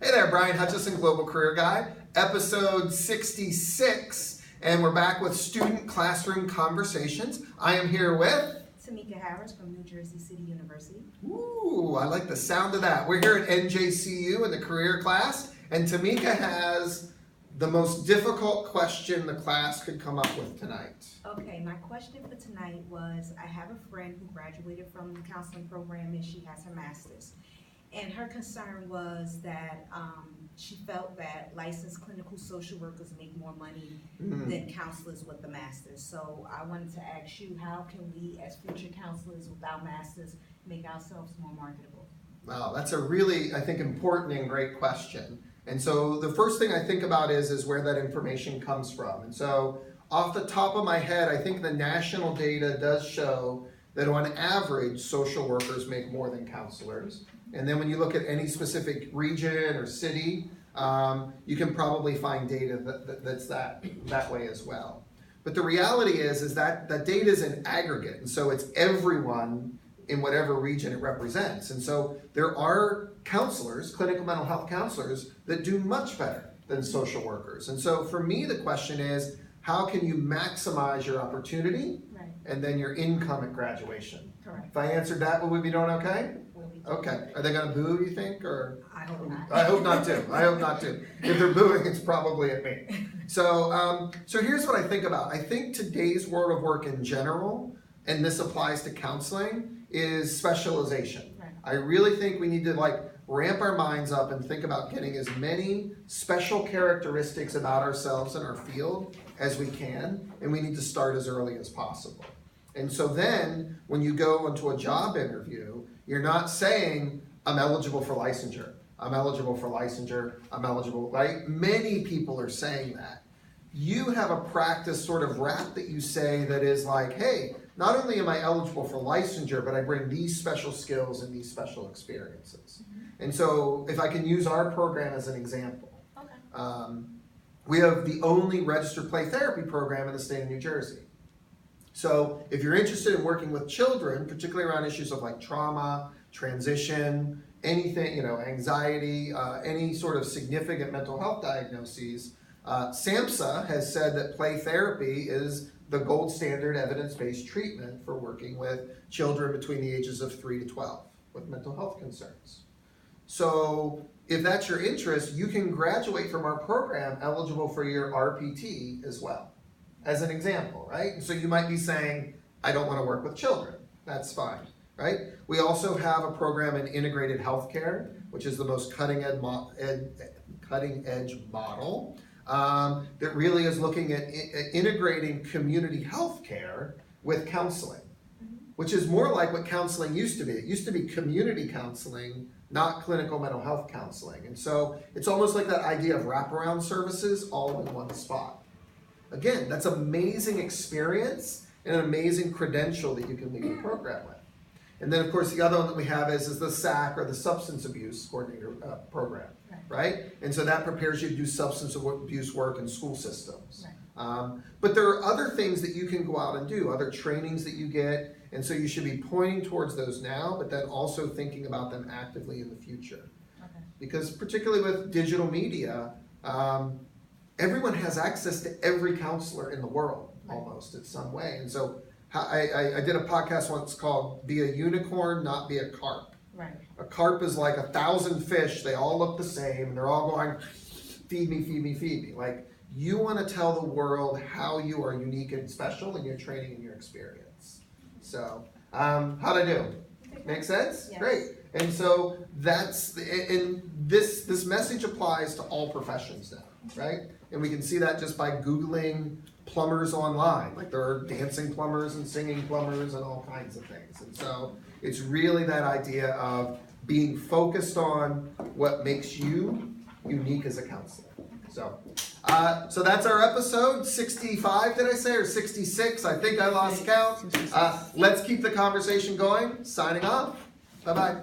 Hey there, Brian Hutchison, Global Career Guide, episode 66, and we're back with Student Classroom Conversations. I am here with Tamika Harris from New Jersey City University. Ooh, I like the sound of that. We're here at NJCU in the career class, and Tamika has the most difficult question the class could come up with tonight. Okay, my question for tonight was, I have a friend who graduated from the counseling program and she has her master's. And her concern was that she felt that licensed clinical social workers make more money than counselors with the master's. So I wanted to ask you, how can we as future counselors without masters make ourselves more marketable? Wow, that's a really, I think, important and great question. And so the first thing I think about is where that information comes from. And so off the top of my head, I think the national data does show that on average, social workers make more than counselors. And then when you look at any specific region or city, you can probably find data that's that way as well. But the reality is that data is an aggregate, and so it's everyone in whatever region it represents. And so there are counselors, clinical mental health counselors, that do much better than social workers. And so for me, the question is, how can you maximize your opportunity and then your income at graduation? Correct. If I answered that, will we be doing okay? Okay. Are they going to boo, you think? Or I hope not. I hope not too. I hope not too. If they're booing, it's probably at me. So here's what I think about. I think today's world of work in general, and this applies to counseling, is specialization. Right. I really think we need to ramp our minds up and think about getting as many special characteristics about ourselves in our field as we can, and we need to start as early as possible. And so then, when you go into a job interview, you're not saying, I'm eligible for licensure, I'm eligible for licensure, I'm eligible, right? Many people are saying that. You have a practice sort of rap that you say that is like, hey, not only am I eligible for licensure, but I bring these special skills and these special experiences. And so if I can use our program as an example, we have the only registered play therapy program in the state of New Jersey. So if you're interested in working with children, particularly around issues of like trauma, transition, anything, anxiety, any sort of significant mental health diagnoses, SAMHSA has said that play therapy is the gold standard evidence-based treatment for working with children between the ages of 3 to 12 with mental health concerns. So if that's your interest, you can graduate from our program eligible for your RPT as well, as an example, right? And so you might be saying, I don't want to work with children. That's fine, right? We also have a program in integrated healthcare, which is the most cutting edge model that really is looking at integrating community healthcare with counseling, which is more like what counseling used to be. It used to be community counseling, not clinical mental health counseling. And so it's almost like that idea of wraparound services all in one spot. Again, that's amazing experience and an amazing credential that you can lead a program with. And then, of course, the other one that we have is the SAC, or the Substance Abuse Coordinator program, right? And so that prepares you to do substance abuse work in school systems. But there are other things that you can go out and do, other trainings that you get, and so you should be pointing towards those now, but then also thinking about them actively in the future. Because particularly with digital media, everyone has access to every counselor in the world, almost, in some way. And so I did a podcast once called Be a Unicorn, Not Be a Carp. A carp is like 1,000 fish, they all look the same, and they're all going, feed me, feed me, feed me. Like, you want to tell the world how you are unique and special in your training and your experience. So, how'd I do? Make sense? Yes. Great. And so this message applies to all professions now, right? And we can see that just by Googling plumbers online. Like, there are dancing plumbers and singing plumbers and all kinds of things. And so it's really that idea of being focused on what makes you unique as a counselor. So that's our episode 65, did I say, or 66? I think I lost count. Let's keep the conversation going. Signing off. Bye-bye.